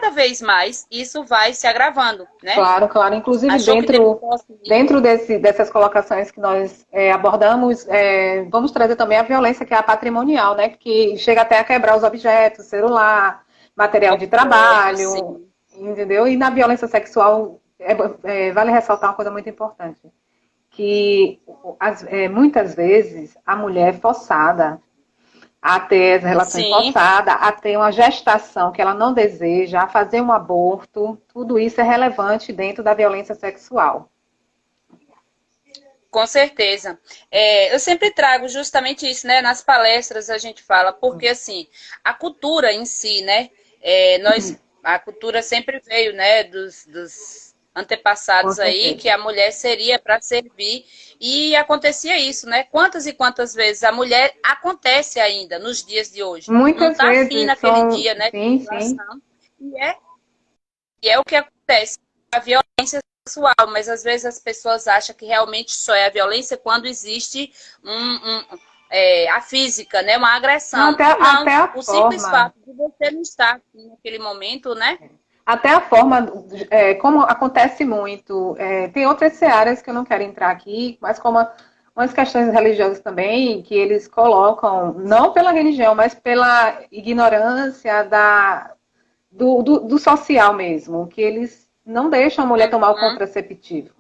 cada vez mais isso vai se agravando, né? Claro, claro. Inclusive, Achou que dentro dessas colocações que nós abordamos, vamos trazer também a violência que é a patrimonial, né? Que chega até a quebrar os objetos, celular, material de objetos, trabalho, sim. entendeu? E na violência sexual, vale ressaltar uma coisa muito importante, que muitas vezes a mulher é forçada a ter as relações Sim, forçadas, a ter uma gestação que ela não deseja, a fazer um aborto, tudo isso é relevante dentro da violência sexual. com certeza. Eu sempre trago justamente isso, né? Nas palestras a gente fala, porque assim, a cultura em si, né? A cultura sempre veio, né? Dos Com antepassados aí, que certeza. a mulher seria para servir, e acontecia isso, né? Quantas e quantas vezes a mulher acontece ainda nos dias de hoje. Não Muitas está afim vezes naquele são, dia, né? De sim, sim, relação. E é E é o que acontece, a violência sexual, mas às vezes as pessoas acham que realmente só é a violência quando existe a física, né? Uma não, agressão. E até não, a o simples forma. fato de você não estar naquele momento, né? Até a forma, como acontece muito, tem outras searas que eu não quero entrar aqui, mas como umas questões religiosas também, que eles colocam, não pela religião, mas pela ignorância do social mesmo, que eles não deixam a mulher tomar o Uhum. contraceptivo.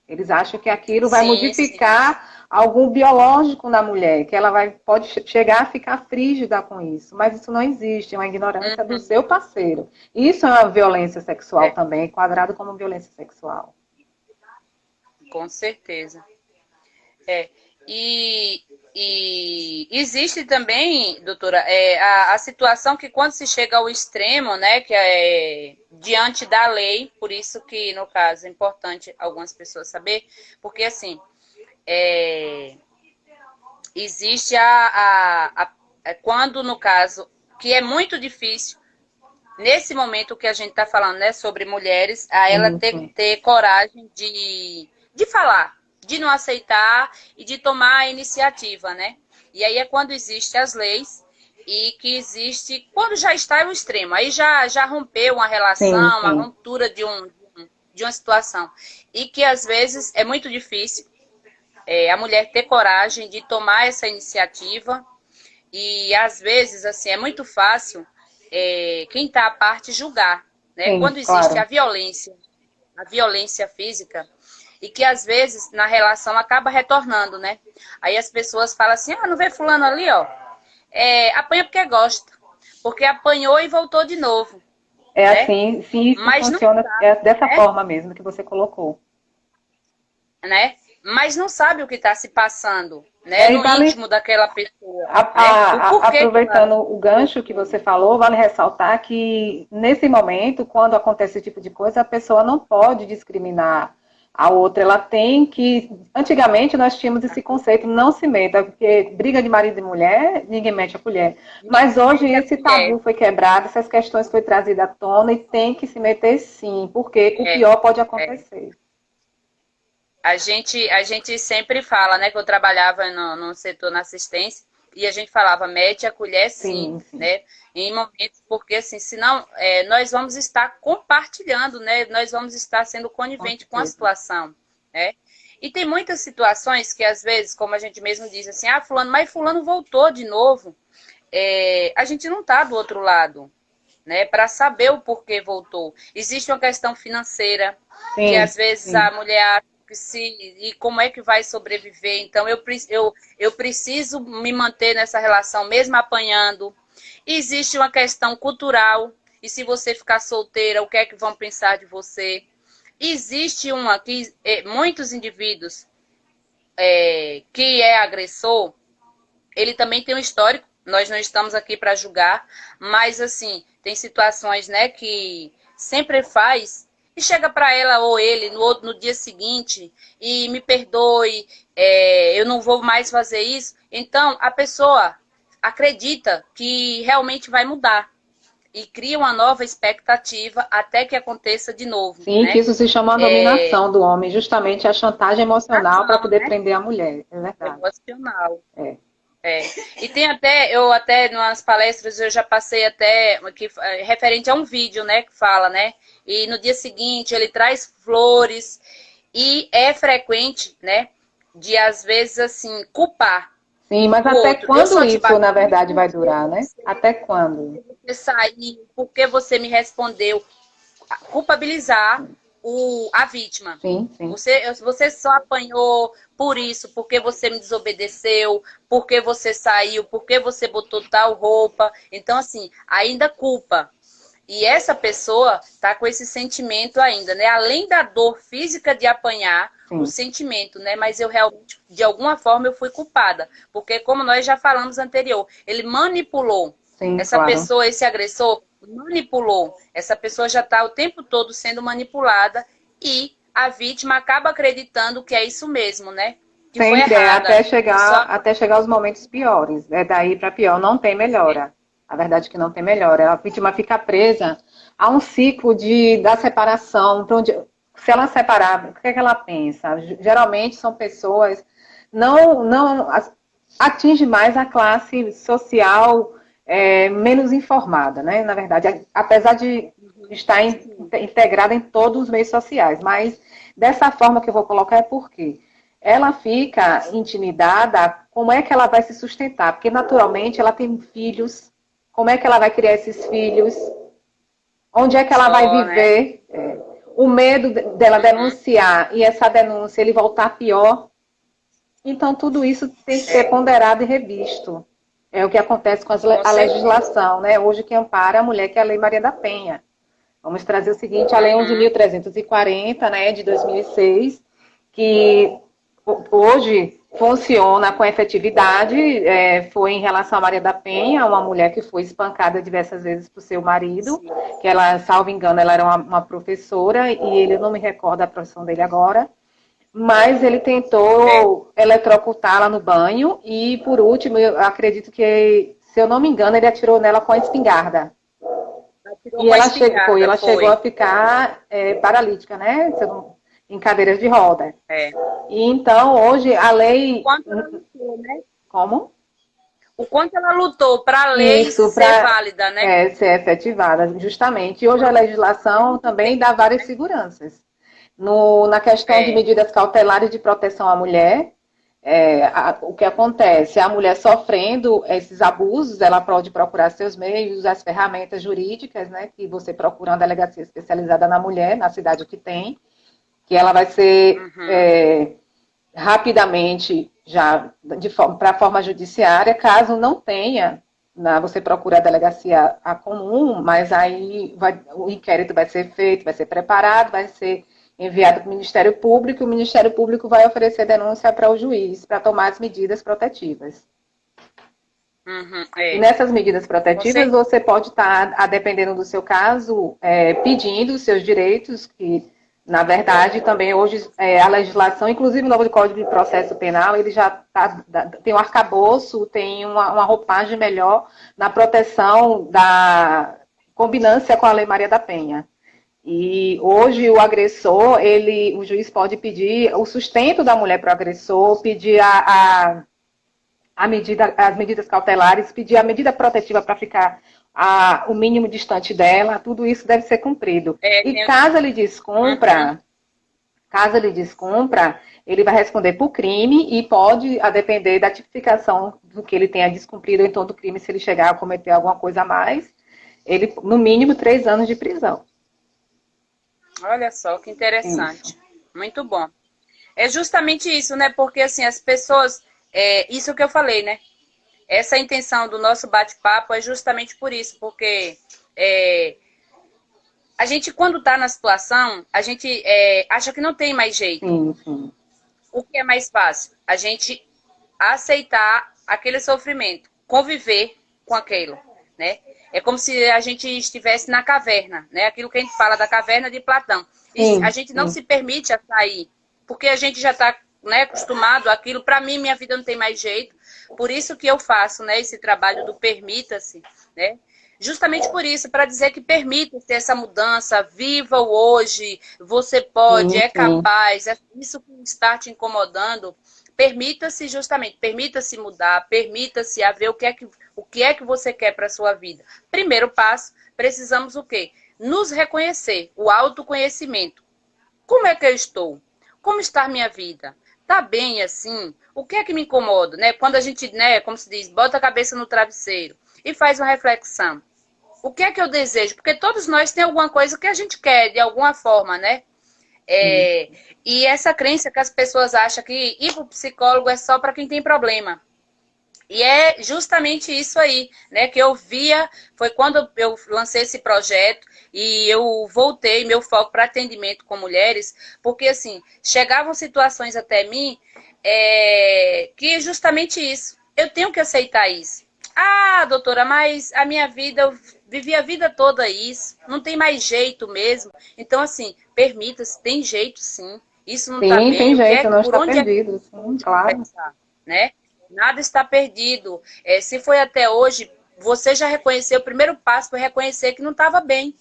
Eles acham que aquilo vai Sim, sim. modificar algum biológico na mulher, que ela pode chegar a ficar frígida com isso. Mas isso não existe, é uma ignorância do Uhum. seu parceiro. Isso é uma violência sexual É, também, enquadrado como violência sexual. com certeza. É. E, e existe também, doutora, a situação que quando se chega ao extremo, né, que é diante da lei, por isso que, no caso, é importante algumas pessoas saber, porque, assim, é, existe quando, no caso, que é muito difícil, nesse momento que a gente está falando, né, sobre mulheres, a ela Sim, ter, sim. ter coragem de falar, de não aceitar e de tomar a iniciativa, né? E aí é quando existem as leis e que existe, quando já está no extremo, aí já rompeu uma Sim, relação, uma sim. ruptura de uma situação. E que às vezes é muito difícil a mulher ter coragem de tomar essa iniciativa e às vezes, assim, é muito fácil quem está à parte julgar, né? Sim, Quando existe claro. a violência física, e que às vezes na relação acaba retornando, né? Aí as pessoas falam assim, não vê fulano ali, ó, apanha porque gosta, porque apanhou e voltou de novo, É né? assim, sim, isso Mas não funciona dessa né? forma mesmo que você colocou. né? Mas não sabe o que está se passando, né? E No vale, íntimo daquela pessoa, né? O porquê que ela aproveitando o gancho que você falou, vale ressaltar que nesse momento, quando acontece esse tipo de coisa, a pessoa não pode discriminar a outra. Ela tem que. Antigamente nós tínhamos esse conceito, não se meta, porque briga de marido e mulher, ninguém mete a colher. Mas hoje mete a esse tabu colher. foi quebrado, essas questões foi trazidas à tona e tem que se meter sim, porque o É, pior pode é. acontecer. A gente sempre fala, né, que eu trabalhava no setor na assistência, e a gente falava, mete a colher sim, Sim, sim, né? Em momentos, porque assim, senão nós vamos estar compartilhando, né? Nós vamos estar sendo com conivente com a certeza. situação, né? E tem muitas situações que às vezes, como a gente mesmo diz assim, fulano, mas fulano voltou de novo. A gente não está do outro lado, né? Para saber o porquê voltou. Existe uma questão financeira, que Sim, às vezes sim. a mulher acha que e como é que vai sobreviver. Então eu preciso me manter nessa relação, mesmo apanhando. Existe uma questão cultural, e se você ficar solteira, o que é que vão pensar de você? Existe uma que muitos indivíduos que é agressor, ele também tem um histórico. Nós não estamos aqui para julgar, mas assim, tem situações, né, que sempre faz e chega para ela ou ele no dia seguinte e me perdoe, eu não vou mais fazer isso. Então, a pessoa acredita que realmente vai mudar e cria uma nova expectativa até que aconteça de novo, Sim, que né? isso se chama a dominação do homem, justamente a chantagem emocional para Ação, poder né? prender a mulher. É verdade. Emocional. É. É. E tem até, eu até, nas palestras, eu já passei até, que, referente a um vídeo, né, que fala, né? E no dia seguinte ele traz flores e é frequente, né, de às vezes, assim, culpar Sim, mas o até outro. Eu quando só te isso, bati na verdade, vai porque durar, né? Até quando? você saiu, porque você me respondeu. Culpabilizar a vítima. Sim, sim. Você só apanhou por isso, porque você me desobedeceu, porque você saiu, porque você botou tal roupa. Então, assim, ainda culpa. E essa pessoa tá com esse sentimento ainda, né? Além da dor física de apanhar, o Sim, sentimento, né? Mas eu realmente, de alguma forma, eu fui culpada. Porque, como nós já falamos anterior, ele manipulou. sim, Essa claro. pessoa, esse agressor, manipulou. Essa pessoa já está o tempo todo sendo manipulada e a vítima acaba acreditando que é isso mesmo, né? Que foi Sempre é errada. Que só até chegar os momentos piores. É daí para pior, não tem melhora. A verdade é que não tem melhora. A vítima fica presa a um ciclo da separação. Para onde, se ela separar, o que é que ela pensa? Geralmente são pessoas não atinge mais a classe social menos informada, né? Na verdade, apesar de estar integrada em todos os meios sociais, mas dessa forma que eu vou colocar é porque ela fica intimidada, como é que ela vai se sustentar? Porque naturalmente ela tem filhos, como é que ela vai criar esses filhos? Onde é que ela vai só, né? viver? O medo dela Uhum, denunciar e essa denúncia ele voltar pior. Então tudo isso tem que ser é, ponderado e revisto. É o que acontece com com a certeza. legislação, né? Hoje que ampara a mulher que é a Lei Maria da Penha. Vamos trazer o seguinte, a Lei Uhum, 11.340, né, de 2006, que hoje funciona com efetividade, foi em relação a Maria da Penha, uma mulher que foi espancada diversas vezes por seu marido, sim. que ela, salvo engano, ela era uma professora, e ele, eu não me recordo a profissão dele agora, mas ele É, tentou eletrocutá-la no banho, e por último, eu acredito que, se eu não me engano, ele atirou nela com a espingarda. atirou E com a e espingarda, ela chegou a foi. ficar paralítica, né? Em cadeiras de roda. É. E então, hoje, a O lei. quanto ela lutou, né? Como? O quanto ela lutou para a lei Isso, ser para válida, né? ser efetivada, justamente. E hoje a Foram legislação muito também dá tempo, várias né? seguranças. Na questão de É. medidas cautelares de proteção à mulher, o que acontece? A mulher sofrendo esses abusos, ela pode procurar seus meios, as ferramentas jurídicas, né? Que você procura uma delegacia especializada na mulher, na cidade que tem, que ela vai ser Uhum. rapidamente já para a forma judiciária, caso não tenha, você procura a delegacia a comum, mas aí o inquérito vai ser feito, vai ser preparado, vai ser enviado para o Ministério Público, e o Ministério Público vai oferecer denúncia para o juiz para tomar as medidas protetivas. Uhum. E É. nessas medidas Com protetivas, certeza. você pode estar, dependendo do seu caso, pedindo os seus direitos, que, na verdade, também hoje a legislação, inclusive o novo Código de Processo Penal, ele já tem um arcabouço, tem uma roupagem melhor na proteção da combinância com a Lei Maria da Penha. E hoje o agressor, o juiz pode pedir o sustento da mulher para o agressor, pedir as medidas cautelares, pedir a medida protetiva para ficar o mínimo distante dela, tudo isso deve ser cumprido. É, E uhum. caso ele descumpra, ele vai responder por crime e pode, a depender da tipificação do que ele tenha descumprido em todo o crime, se ele chegar a cometer alguma coisa a mais, ele, no mínimo, 3 anos de prisão. Olha só que Isso. interessante. Muito bom. É justamente isso, né? Porque assim, as pessoas. Isso que eu falei, né? Essa intenção do nosso bate-papo é justamente por isso, porque a gente, quando está na situação, a gente acha que não tem mais jeito. Sim, sim. O que é mais fácil? A gente aceitar aquele sofrimento, conviver com aquilo, né? É como se a gente estivesse na caverna, né? Aquilo que a gente fala da caverna de Platão. E a Sim, gente não sim. se permite a sair, porque a gente já está, né, acostumado àquilo. Para mim, minha vida não tem mais jeito. Por isso que eu faço, né, esse trabalho do permita-se, né? Justamente por isso, para dizer que permita-se essa mudança, viva o hoje, você pode, Sim, é sim. capaz, é isso que está te incomodando, permita-se justamente, permita-se mudar, permita-se a ver o que é que você quer para a sua vida. Primeiro passo, precisamos o quê? Nos reconhecer, o autoconhecimento. Como é que eu estou? Como está a minha vida? Tá bem assim? O que é que me incomoda, né? Quando a gente, né, como se diz, bota a cabeça no travesseiro e faz uma reflexão. O que é que eu desejo? Porque todos nós temos alguma coisa que a gente quer, de alguma forma, né? E essa crença que as pessoas acham que ir para o psicólogo é só para quem tem problema. E é justamente isso aí, né? Que eu via, foi quando eu lancei esse projeto e eu voltei meu foco para atendimento com mulheres, porque assim, chegavam situações até mim que é justamente isso. Eu tenho que aceitar isso. Ah, doutora, mas a minha vida, eu vivi a vida toda isso, não tem mais jeito mesmo. Então, assim, permita-se, tem jeito sim. Isso não está Sim, bem, tem o que jeito, é, não por está onde é perdido, sim, claro. começar, né? Nada está perdido. Se foi até hoje, você já reconheceu, o primeiro passo foi reconhecer que não estava bem,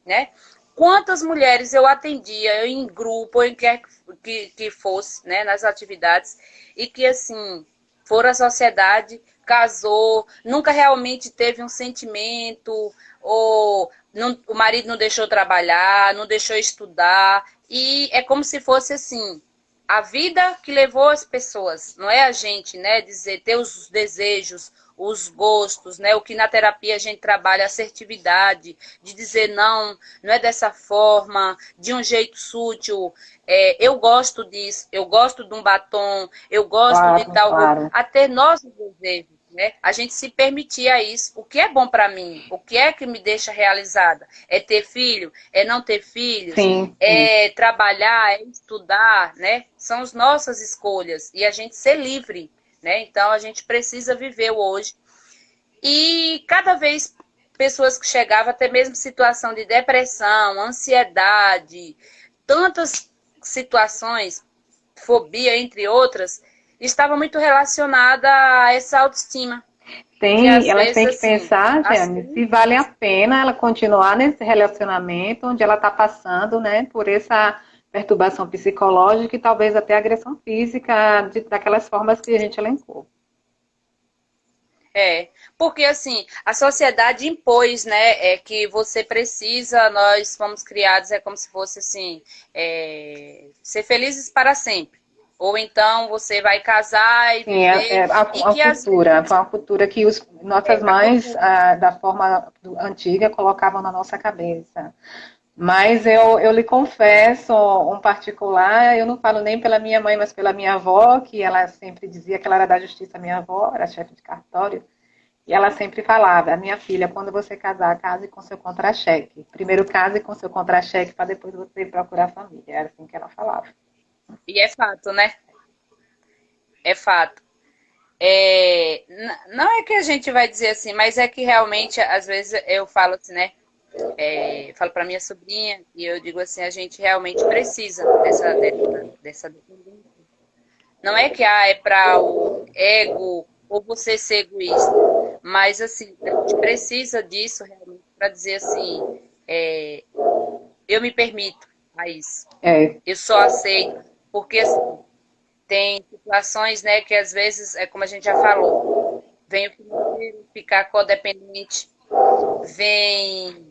né? Quantas mulheres eu atendia em grupo, ou em que fosse, né, nas atividades, e que, assim, foram à sociedade, casou, nunca realmente teve um sentimento, ou não, o marido não deixou trabalhar, não deixou estudar, e é como se fosse assim, a vida que levou as pessoas, não é a gente, né, dizer, ter os desejos, os gostos, né, o que na terapia a gente trabalha, assertividade, de dizer não, não é dessa forma, de um jeito sutil, eu gosto disso, eu gosto de um batom, eu gosto de Claro, tal roupa, claro. até nossos desejos, né? A gente se permitia isso. O que é bom para mim? O que é que me deixa realizada? É ter filho? É não ter filhos? Sim, sim. É trabalhar? É estudar, né? São as nossas escolhas e a gente ser livre, né? Então a gente precisa viver o hoje. E cada vez pessoas que chegavam até mesmo situação de depressão, ansiedade, tantas situações, fobia, entre outras, estava muito relacionada a essa autoestima. Que Tem, às elas vezes, têm que assim, pensar, assim, Jane, se vale a pena ela continuar nesse relacionamento onde ela está passando, né, por essa perturbação psicológica e talvez até agressão física, daquelas formas que a gente elencou. porque assim, a sociedade impôs, né, que você precisa, nós fomos criados, é como se fosse assim, ser felizes para sempre. Ou então você vai casar e Sim, viver, e a que às cultura, vezes foi uma cultura que nossas a mães, cultura. da forma antiga, colocavam na nossa cabeça. Mas eu lhe confesso, um particular, eu não falo nem pela minha mãe, mas pela minha avó, que ela sempre dizia que ela era da justiça, minha avó, era chefe de cartório, e ela sempre falava, minha filha, quando você casar, case com seu contra-cheque. Primeiro case com seu contra-cheque para depois você procurar família. Era assim que ela falava. E é fato, né? É fato. Não é que a gente vai dizer assim, mas é que realmente, às vezes, eu falo assim, né? Falo para minha sobrinha e eu digo assim, a gente realmente precisa dessa dependência. Não é que é para o ego ou você ser egoísta, mas assim, a gente precisa disso realmente para dizer assim, eu me permito a isso. É, Eu só aceito, porque assim, tem situações, né, que às vezes, é como a gente já falou, vem o financeiro, ficar codependente, vem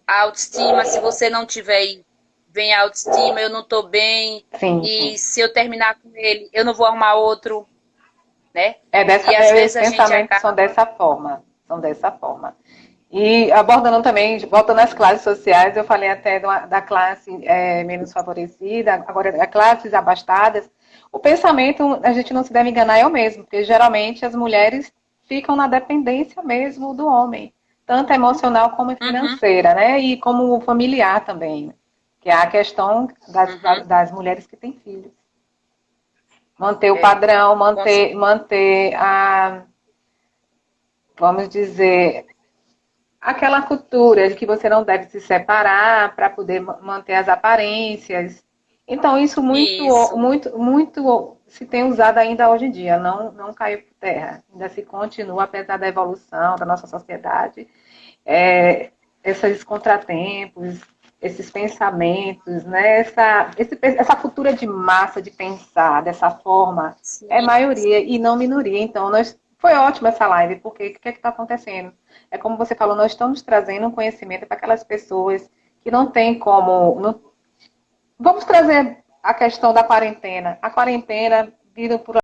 a autoestima, se você não tiver, vem a autoestima, eu não tô bem, sim, sim. e se eu terminar com ele, eu não vou arrumar outro, né? Dessa, E às os vezes a gente pensamentos são acaba. dessa forma, são dessa forma. E abordando também, voltando às classes sociais, eu falei até da classe menos favorecida, agora das classes abastadas. O pensamento, a gente não se deve enganar, é o mesmo, porque geralmente as mulheres ficam na dependência mesmo do homem, tanto emocional como Uhum, financeira, né? E como familiar também, que é a questão uhum, das mulheres que têm filhos. Manter o é, padrão, com certeza. manter vamos dizer, aquela cultura de que você não deve se separar para poder manter as aparências. Então, isso Isso. muito se tem usado ainda hoje em dia, não caiu por terra. Ainda se continua, apesar da evolução da nossa sociedade, esses contratempos. esses pensamentos, né? Essa cultura de massa de pensar dessa forma é Sim, maioria e não minoria. Então, foi ótima essa live, porque o que é que está acontecendo? É como você falou, nós estamos trazendo um conhecimento para aquelas pessoas que não têm como. Vamos trazer a questão da quarentena. A quarentena, vida por